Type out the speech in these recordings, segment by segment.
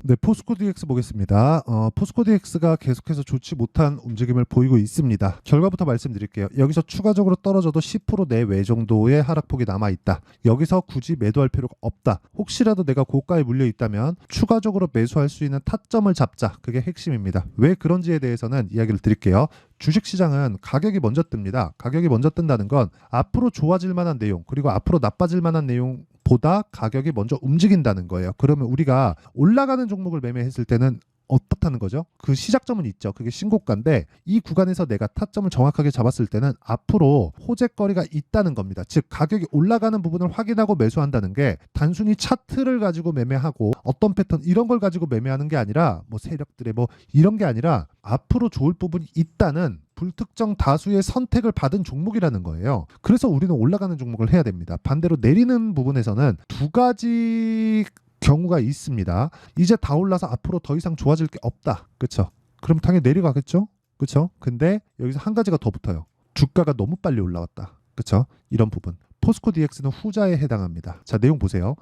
네, 포스코 DX 보겠습니다. 포스코 DX가 계속해서 좋지 못한 움직임을 보이고 있습니다. 결과부터 말씀드릴게요. 여기서 추가적으로 떨어져도 10% 내외 정도의 하락폭이 남아있다. 여기서 굳이 매도할 필요가 없다. 혹시라도 내가 고가에 물려 있다면 추가적으로 매수할 수 있는 타점을 잡자. 그게 핵심입니다. 왜 그런지에 대해서는 이야기를 드릴게요. 주식시장은 가격이 먼저 뜹니다. 가격이 먼저 뜬다는 건 앞으로 좋아질 만한 내용 그리고 앞으로 나빠질 만한 내용 보다 가격이 먼저 움직인다는 거예요. 그러면 우리가 올라가는 종목을 매매했을 때는 어떻다는 거죠? 그 시작점은 있죠. 그게 신고가인데 이 구간에서 내가 타점을 정확하게 잡았을 때는 앞으로 호재거리가 있다는 겁니다. 즉 가격이 올라가는 부분을 확인하고 매수한다는 게 단순히 차트를 가지고 매매하고 어떤 패턴 이런 걸 가지고 매매하는 게 아니라 뭐 세력들의 뭐 이런 게 아니라 앞으로 좋을 부분이 있다는 불특정 다수의 선택을 받은 종목이라는 거예요. 그래서 우리는 올라가는 종목을 해야 됩니다. 반대로 내리는 부분에서는 두 가지 경우가 있습니다. 이제 다 올라서 앞으로 더 이상 좋아질 게 없다. 그렇죠? 그럼 당연히 내려가겠죠? 그렇죠? 근데 여기서 한 가지가 더 붙어요. 주가가 너무 빨리 올라왔다. 그렇죠? 이런 부분. 포스코 DX는 후자에 해당합니다. 자, 내용 보세요.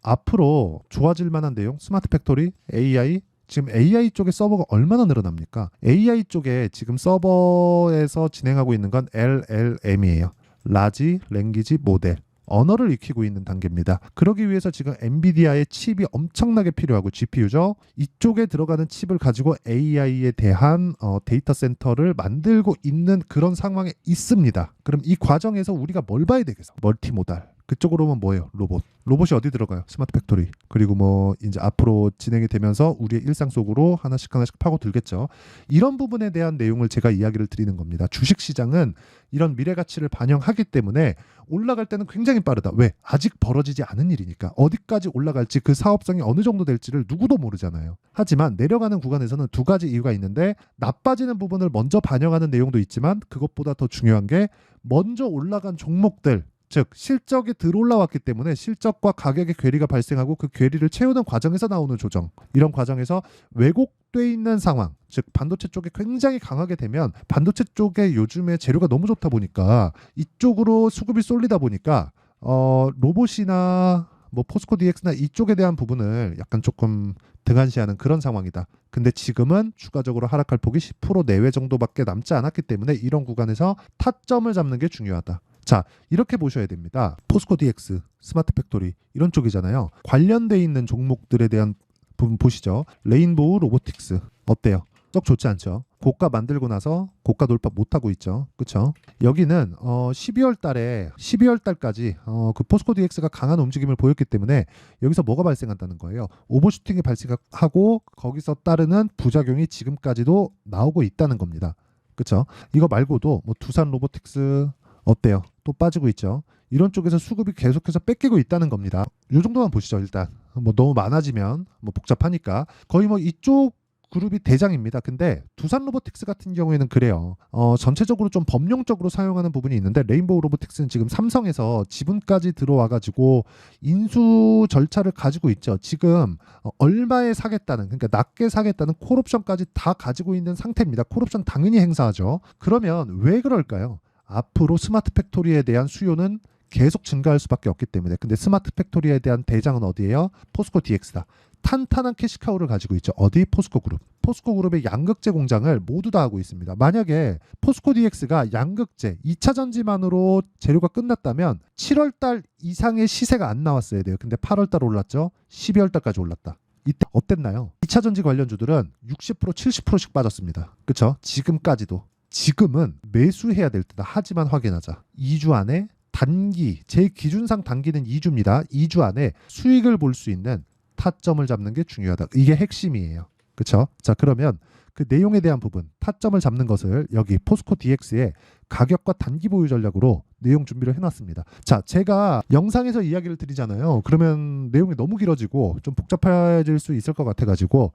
앞으로 좋아질 만한 내용, 스마트 팩토리, AI, 지금 AI 쪽에 서버가 얼마나 늘어납니까? AI 쪽에 지금 서버에서 진행하고 있는 건 LLM이에요. 라지 랭귀지 모델. 언어를 익히고 있는 단계입니다. 그러기 위해서 지금 엔비디아의 칩이 엄청나게 필요하고 GPU죠. 이쪽에 들어가는 칩을 가지고 AI에 대한 데이터 센터를 만들고 있는 그런 상황에 있습니다. 그럼 이 과정에서 우리가 뭘 봐야 되겠어? 멀티모달. 그쪽으로 오면 뭐예요? 로봇. 로봇이 어디 들어가요? 스마트 팩토리. 그리고 뭐 이제 앞으로 진행이 되면서 우리의 일상 속으로 하나씩 파고들겠죠. 이런 부분에 대한 내용을 제가 이야기를 드리는 겁니다. 주식시장은 이런 미래 가치를 반영하기 때문에 올라갈 때는 굉장히 빠르다. 왜? 아직 벌어지지 않은 일이니까. 어디까지 올라갈지 그 사업성이 어느 정도 될지를 누구도 모르잖아요. 하지만 내려가는 구간에서는 두 가지 이유가 있는데 나빠지는 부분을 먼저 반영하는 내용도 있지만 그것보다 더 중요한 게 먼저 올라간 종목들 즉 실적이 들어올라왔기 때문에 실적과 가격의 괴리가 발생하고 그 괴리를 채우는 과정에서 나오는 조정 이런 과정에서 왜곡돼 있는 상황 즉 반도체 쪽에 굉장히 강하게 되면 반도체 쪽에 요즘에 재료가 너무 좋다 보니까 이쪽으로 수급이 쏠리다 보니까 로봇이나 뭐 포스코 DX나 이쪽에 대한 부분을 약간 조금 등한시하는 그런 상황이다. 근데 지금은 추가적으로 하락할 폭이 10% 내외 정도밖에 남지 않았기 때문에 이런 구간에서 타점을 잡는 게 중요하다. 자, 이렇게 보셔야 됩니다. 포스코 DX, 스마트 팩토리 이런 쪽이잖아요. 관련돼 있는 종목들에 대한 부분 보시죠. 레인보우 로보틱스 어때요? 썩 좋지 않죠? 고가 만들고 나서 고가 돌파 못하고 있죠. 그렇죠? 여기는 12월 달까지 그 포스코 DX가 강한 움직임을 보였기 때문에 여기서 뭐가 발생한다는 거예요. 오버슈팅이 발생하고 거기서 따르는 부작용이 지금까지도 나오고 있다는 겁니다. 그렇죠? 이거 말고도 뭐 두산 로보틱스 어때요? 또 빠지고 있죠. 이런 쪽에서 수급이 계속해서 뺏기고 있다는 겁니다. 이 정도만 보시죠. 일단 뭐 너무 많아지면 뭐 복잡하니까 거의 뭐 이쪽 그룹이 대장입니다. 근데 두산 로보틱스 같은 경우에는 그래요. 전체적으로 좀 범용적으로 사용하는 부분이 있는데 레인보우 로보틱스는 지금 삼성에서 지분까지 들어와가지고 인수 절차를 가지고 있죠. 지금 얼마에 사겠다는 그러니까 낮게 사겠다는 콜옵션까지 다 가지고 있는 상태입니다. 콜옵션 당연히 행사하죠. 그러면 왜 그럴까요? 앞으로 스마트 팩토리에 대한 수요는 계속 증가할 수밖에 없기 때문에 근데 스마트 팩토리에 대한 대장은 어디예요? 포스코 DX다. 탄탄한 캐시카우를 가지고 있죠. 어디? 포스코 그룹. 포스코 그룹의 양극재 공장을 모두 다 하고 있습니다. 만약에 포스코 DX가 양극재 2차 전지만으로 재료가 끝났다면 7월 달 이상의 시세가 안 나왔어야 돼요. 근데 8월 달 올랐죠. 12월 달까지 올랐다. 이때 어땠나요? 2차 전지 관련주들은 60% 70%씩 빠졌습니다. 그렇죠? 지금까지도. 지금은 매수해야 될 때다. 하지만 확인하자. 2주 안에 단기, 제 기준상 단기는 2주입니다. 2주 안에 수익을 볼 수 있는 타점을 잡는 게 중요하다. 이게 핵심이에요. 그렇죠? 자, 그러면 그 내용에 대한 부분, 타점을 잡는 것을 여기 포스코 DX의 가격과 단기 보유 전략으로 내용 준비를 해놨습니다. 자, 제가 영상에서 이야기를 드리잖아요. 그러면 내용이 너무 길어지고 좀 복잡해질 수 있을 것 같아가지고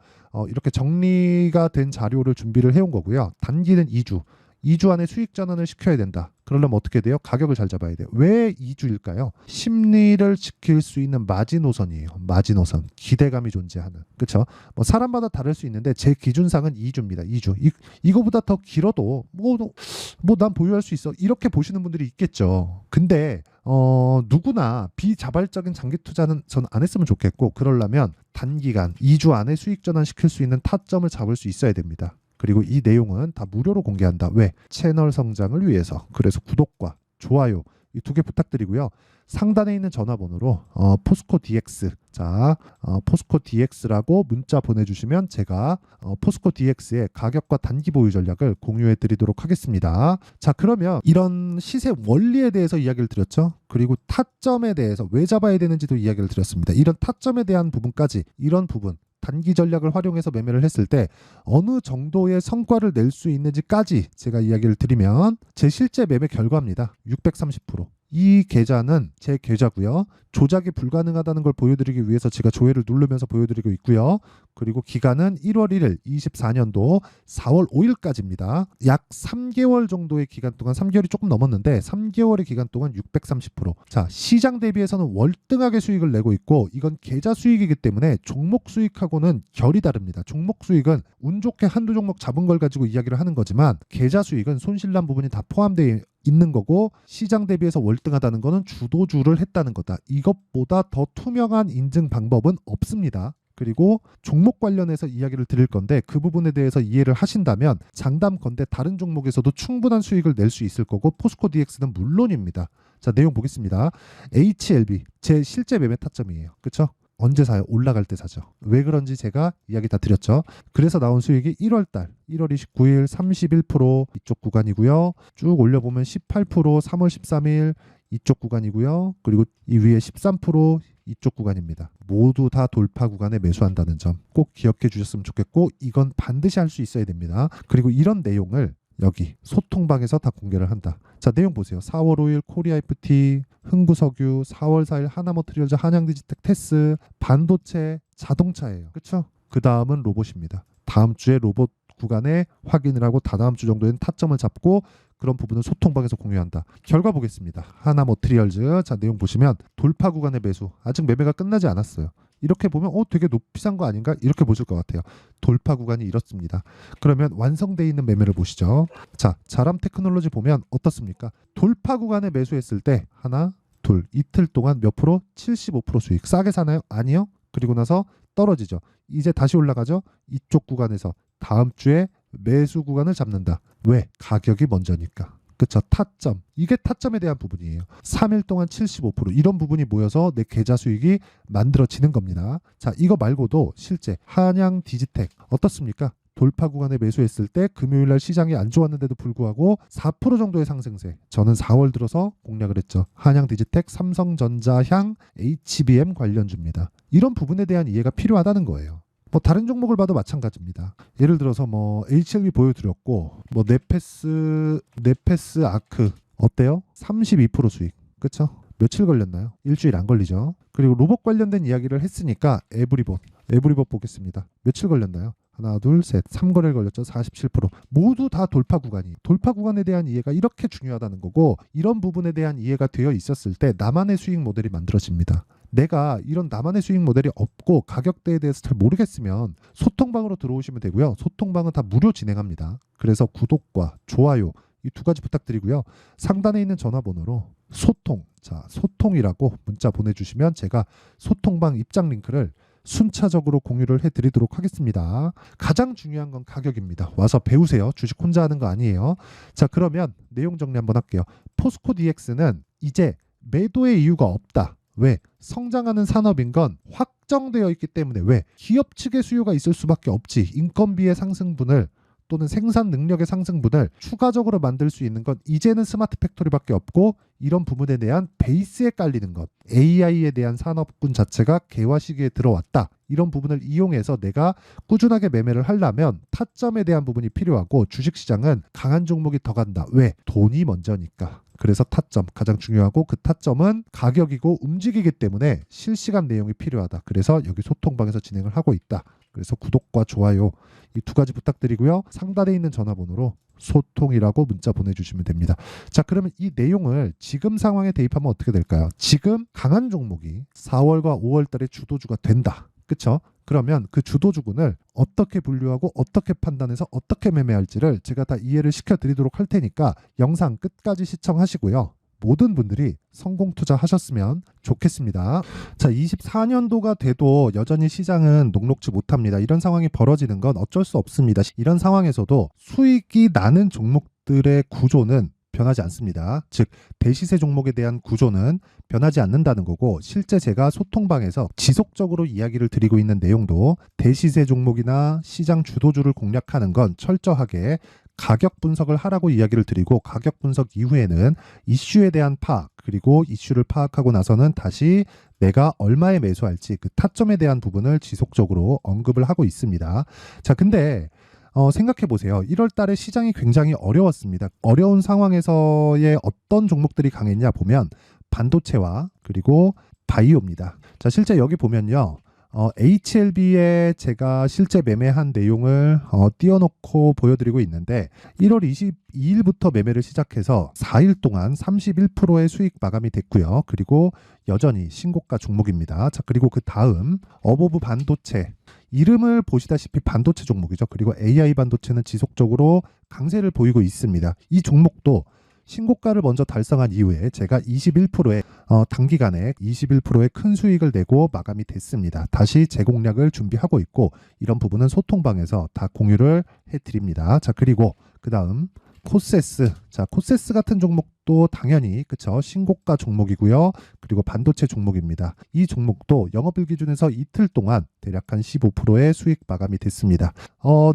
이렇게 정리가 된 자료를 준비를 해온 거고요. 단기는 2주. 2주 안에 수익 전환을 시켜야 된다. 그러려면 어떻게 돼요? 가격을 잘 잡아야 돼요. 왜 2주일까요? 심리를 지킬 수 있는 마지노선이에요. 마지노선. 기대감이 존재하는. 그렇죠? 뭐 사람마다 다를 수 있는데 제 기준상은 2주입니다. 2주. 이거보다 더 길어도 뭐 난 보유할 수 있어. 이렇게 보시는 분들이 있겠죠. 근데 누구나 비자발적인 장기 투자는 전 안 했으면 좋겠고 그러려면 단기간 2주 안에 수익 전환시킬 수 있는 타점을 잡을 수 있어야 됩니다. 그리고 이 내용은 다 무료로 공개한다. 왜? 채널 성장을 위해서. 그래서 구독과 좋아요 이 두 개 부탁드리고요. 상단에 있는 전화번호로 포스코 DX 포스코 DX라고 문자 보내주시면 제가 포스코 DX의 가격과 단기 보유 전략을 공유해 드리도록 하겠습니다. 자, 그러면 이런 시세 원리에 대해서 이야기를 드렸죠. 그리고 타점에 대해서 왜 잡아야 되는지도 이야기를 드렸습니다. 이런 타점에 대한 부분까지 이런 부분 단기 전략을 활용해서 매매를 했을 때 어느 정도의 성과를 낼 수 있는지까지 제가 이야기를 드리면 제 실제 매매 결과입니다. 630%. 이 계좌는 제 계좌고요. 조작이 불가능하다는 걸 보여드리기 위해서 제가 조회를 누르면서 보여드리고 있고요. 그리고 기간은 1월 1일 24년도 4월 5일까지입니다. 약 3개월 정도의 기간 동안 3개월이 조금 넘었는데 3개월의 기간 동안 630%. 자, 시장 대비해서는 월등하게 수익을 내고 있고 이건 계좌 수익이기 때문에 종목 수익하고는 결이 다릅니다. 종목 수익은 운 좋게 한두 종목 잡은 걸 가지고 이야기를 하는 거지만 계좌 수익은 손실난 부분이 다 포함되어 있는 거고 시장 대비해서 월등하다는 거는 주도주를 했다는 거다. 이것보다 더 투명한 인증 방법은 없습니다. 그리고 종목 관련해서 이야기를 드릴 건데 그 부분에 대해서 이해를 하신다면 장담 건대 다른 종목에서도 충분한 수익을 낼 수 있을 거고 포스코 DX는 물론입니다. 자, 내용 보겠습니다. HLB 제 실제 매매 타점이에요. 그렇죠? 언제 사요? 올라갈 때 사죠. 왜 그런지 제가 이야기 다 드렸죠. 그래서 나온 수익이 1월달 1월 29일 31% 이쪽 구간이고요. 쭉 올려보면 18% 3월 13일 이쪽 구간이고요. 그리고 이 위에 13% 이쪽 구간입니다. 모두 다 돌파 구간에 매수한다는 점 꼭 기억해 주셨으면 좋겠고 이건 반드시 할 수 있어야 됩니다. 그리고 이런 내용을 여기 소통방에서 다 공개를 한다. 자, 내용 보세요. 4월 5일 코리아 FT, 흥구석유, 4월 4일 하나머트리얼즈, 한양디지텍, 테스, 반도체, 자동차예요. 그렇죠? 그 다음은 로봇입니다. 다음 주에 로봇 구간에 확인을 하고 다다음 주 정도에는 타점을 잡고 그런 부분을 소통방에서 공유한다. 결과 보겠습니다. 하나머트리얼즈 자, 내용 보시면 돌파 구간의 매수 아직 매매가 끝나지 않았어요. 이렇게 보면 되게 높이 산 거 아닌가? 이렇게 보실 것 같아요. 돌파 구간이 이렇습니다. 그러면 완성되어 있는 매매를 보시죠. 자, 자람 테크놀로지 보면 어떻습니까? 돌파 구간에 매수했을 때 하나, 둘, 이틀 동안 몇 프로? 75% 수익. 싸게 사나요? 아니요. 그리고 나서 떨어지죠. 이제 다시 올라가죠. 이쪽 구간에서 다음 주에 매수 구간을 잡는다. 왜? 가격이 먼저니까. 그쵸? 타점. 이게 타점에 대한 부분이에요. 3일 동안 75% 이런 부분이 모여서 내 계좌 수익이 만들어지는 겁니다. 자, 이거 말고도 실제 한양 디지텍 어떻습니까? 돌파 구간에 매수했을 때 금요일날 시장이 안 좋았는데도 불구하고 4% 정도의 상승세. 저는 4월 들어서 공략을 했죠. 한양 디지텍, 삼성전자향, HBM 관련주입니다. 이런 부분에 대한 이해가 필요하다는 거예요. 다른 종목을 봐도 마찬가지입니다. 예를 들어서 HLB 보여드렸고 네페스 아크 어때요? 32% 수익. 그쵸? 며칠 걸렸나요? 일주일 안 걸리죠. 그리고 로봇 관련된 이야기를 했으니까 에브리봇 보겠습니다. 며칠 걸렸나요? 하나, 둘, 셋, 3거래일 걸렸죠. 47%. 모두 다 돌파 구간이. 돌파 구간에 대한 이해가 이렇게 중요하다는 거고 이런 부분에 대한 이해가 되어 있었을 때 나만의 수익 모델이 만들어집니다. 내가 이런 나만의 수익 모델이 없고 가격대에 대해서 잘 모르겠으면 소통방으로 들어오시면 되고요. 소통방은 다 무료 진행합니다. 그래서 구독과 좋아요 이 두 가지 부탁드리고요. 상단에 있는 전화번호로 소통이라고 문자 보내주시면 제가 소통방 입장 링크를 순차적으로 공유를 해드리도록 하겠습니다. 가장 중요한 건 가격입니다. 와서 배우세요. 주식 혼자 하는 거 아니에요. 자, 그러면 내용 정리 한번 할게요. 포스코 DX는 이제 매도의 이유가 없다. 왜? 성장하는 산업인 건 확정되어 있기 때문에. 왜? 기업 측의 수요가 있을 수밖에 없지. 인건비의 상승분을 또는 생산 능력의 상승분을 추가적으로 만들 수 있는 건 이제는 스마트 팩토리밖에 없고 이런 부분에 대한 베이스에 깔리는 것 AI에 대한 산업군 자체가 개화 시기에 들어왔다. 이런 부분을 이용해서 내가 꾸준하게 매매를 하려면 타점에 대한 부분이 필요하고 주식시장은 강한 종목이 더 간다. 왜? 돈이 먼저니까. 그래서 타점 가장 중요하고 그 타점은 가격이고 움직이기 때문에 실시간 내용이 필요하다. 그래서 여기 소통방에서 진행을 하고 있다. 그래서 구독과 좋아요 이 두 가지 부탁드리고요. 상단에 있는 전화번호로 소통이라고 문자 보내주시면 됩니다. 자, 그러면 이 내용을 지금 상황에 대입하면 어떻게 될까요? 지금 강한 종목이 4월과 5월 달에 주도주가 된다. 그쵸? 그러면 그 주도주군을 어떻게 분류하고 어떻게 판단해서 어떻게 매매할지를 제가 다 이해를 시켜드리도록 할 테니까 영상 끝까지 시청하시고요. 모든 분들이 성공 투자하셨으면 좋겠습니다. 자, 24년도가 돼도 여전히 시장은 녹록지 못합니다. 이런 상황이 벌어지는 건 어쩔 수 없습니다. 이런 상황에서도 수익이 나는 종목들의 구조는 변하지 않습니다. 즉 대시세 종목에 대한 구조는 변하지 않는다는 거고, 실제 제가 소통방에서 지속적으로 이야기를 드리고 있는 내용도 대시세 종목이나 시장 주도주를 공략하는 건 철저하게 가격 분석을 하라고 이야기를 드리고, 가격 분석 이후에는 이슈에 대한 파악, 그리고 이슈를 파악하고 나서는 다시 내가 얼마에 매수할지 그 타점에 대한 부분을 지속적으로 언급을 하고 있습니다. 자, 근데 생각해 보세요. 1월 달에 시장이 굉장히 어려웠습니다. 어려운 상황에서의 어떤 종목들이 강했냐 보면 반도체와 그리고 바이오입니다. 자, 실제 여기 보면요. HLB에 제가 실제 매매한 내용을 띄워놓고 보여드리고 있는데, 1월 22일부터 매매를 시작해서 4일 동안 31%의 수익 마감이 됐고요. 그리고 여전히 신고가 종목입니다. 자, 그리고 그 다음 어보브 반도체, 이름을 보시다시피 반도체 종목이죠. 그리고 AI 반도체는 지속적으로 강세를 보이고 있습니다. 이 종목도 신고가를 먼저 달성한 이후에 제가 21%의 단기간에 21%의 큰 수익을 내고 마감이 됐습니다. 다시 재공략을 준비하고 있고, 이런 부분은 소통방에서 다 공유를 해드립니다. 자, 그리고 그 다음 코세스. 자, 코세스 같은 종목도 당연히 그쵸, 신고가 종목이고요. 그리고 반도체 종목입니다. 이 종목도 영업일 기준에서 이틀 동안 대략 한 15%의 수익 마감이 됐습니다.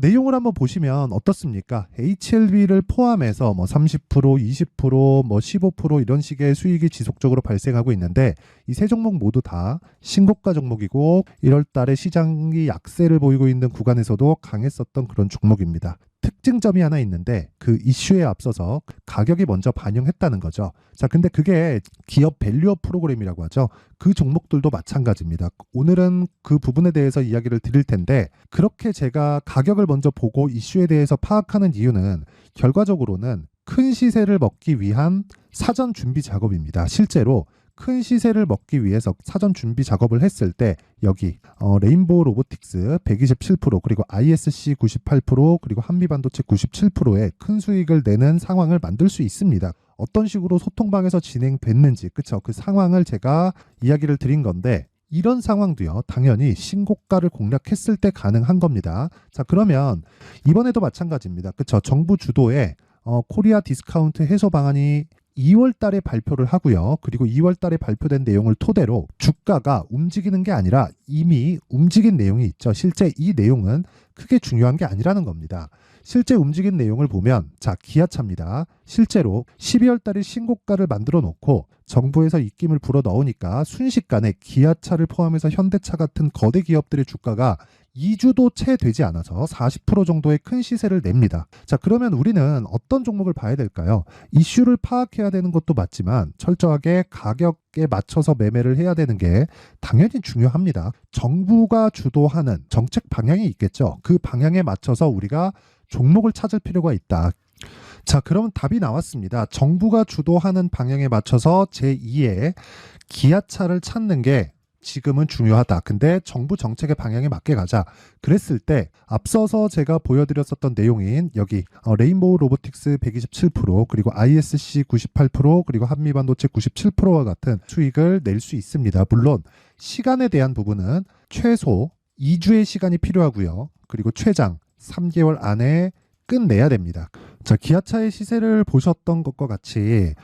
내용을 한번 보시면 어떻습니까? HLB를 포함해서 뭐 30%, 20%, 뭐 15% 이런 식의 수익이 지속적으로 발생하고 있는데, 이 세 종목 모두 다 신고가 종목이고 1월 달에 시장이 약세를 보이고 있는 구간에서도 강했었던 그런 종목입니다. 특징점이 하나 있는데, 그 이슈에 앞서서 가격이 먼저 반영했다는 거죠. 자, 근데 그게 기업 밸류업 프로그램이라고 하죠. 그 종목들도 마찬가지입니다. 오늘은 그 부분에 대해서 이야기를 드릴 텐데, 그렇게 제가 가격을 먼저 보고 이슈에 대해서 파악하는 이유는 결과적으로는 큰 시세를 먹기 위한 사전 준비 작업입니다. 실제로 큰 시세를 먹기 위해서 사전 준비 작업을 했을 때 여기 레인보우 로보틱스 127%, 그리고 ISC 98%, 그리고 한미반도체 97%의 큰 수익을 내는 상황을 만들 수 있습니다. 어떤 식으로 소통방에서 진행됐는지, 그쵸? 그 상황을 제가 이야기를 드린 건데, 이런 상황도요, 당연히 신고가를 공략했을 때 가능한 겁니다. 자, 그러면 이번에도 마찬가지입니다. 그쵸? 정부 주도의 코리아 디스카운트 해소 방안이 2월 달에 발표를 하고요. 그리고 2월 달에 발표된 내용을 토대로 주가가 움직이는 게 아니라 이미 움직인 내용이 있죠. 실제 이 내용은 크게 중요한 게 아니라는 겁니다. 실제 움직인 내용을 보면, 자, 기아차입니다. 실제로 12월 달에 신고가를 만들어 놓고 정부에서 입김을 불어 넣으니까 순식간에 기아차를 포함해서 현대차 같은 거대 기업들의 주가가 2주도 채 되지 않아서 40% 정도의 큰 시세를 냅니다. 자, 그러면 우리는 어떤 종목을 봐야 될까요? 이슈를 파악해야 되는 것도 맞지만 철저하게 가격에 맞춰서 매매를 해야 되는 게 당연히 중요합니다. 정부가 주도하는 정책 방향이 있겠죠. 그 방향에 맞춰서 우리가 종목을 찾을 필요가 있다. 자, 그러면 답이 나왔습니다. 정부가 주도하는 방향에 맞춰서 제2의 기아차를 찾는 게 지금은 중요하다. 근데 정부 정책의 방향에 맞게 가자. 그랬을 때 앞서서 제가 보여드렸었던 내용인 여기 레인보우 로보틱스 127%, 그리고 ISC 98%, 그리고 한미반도체 97%와 같은 수익을 낼 수 있습니다. 물론 시간에 대한 부분은 최소 2주의 시간이 필요하고요. 그리고 최장 3개월 안에 끝내야 됩니다. 자, 기아차의 시세를 보셨던 것과 같이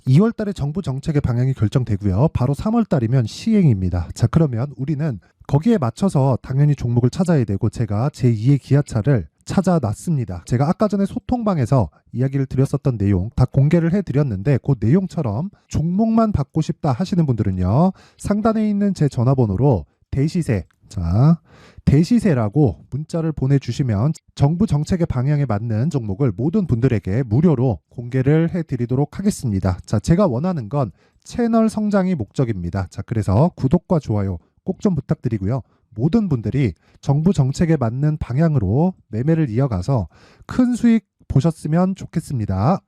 2월 달에 정부 정책의 방향이 결정되고요. 바로 3월 달이면 시행입니다. 자, 그러면 우리는 거기에 맞춰서 당연히 종목을 찾아야 되고, 제가 제2의 기아차를 찾아놨습니다. 제가 아까 전에 소통방에서 이야기를 드렸었던 내용 다 공개를 해드렸는데, 그 내용처럼 종목만 받고 싶다 하시는 분들은요, 상단에 있는 제 전화번호로 대시세, 자, 대시세라고 문자를 보내주시면 정부 정책의 방향에 맞는 종목을 모든 분들에게 무료로 공개를 해드리도록 하겠습니다. 자, 제가 원하는 건 채널 성장이 목적입니다. 자, 그래서 구독과 좋아요 꼭 좀 부탁드리고요. 모든 분들이 정부 정책에 맞는 방향으로 매매를 이어가서 큰 수익 보셨으면 좋겠습니다.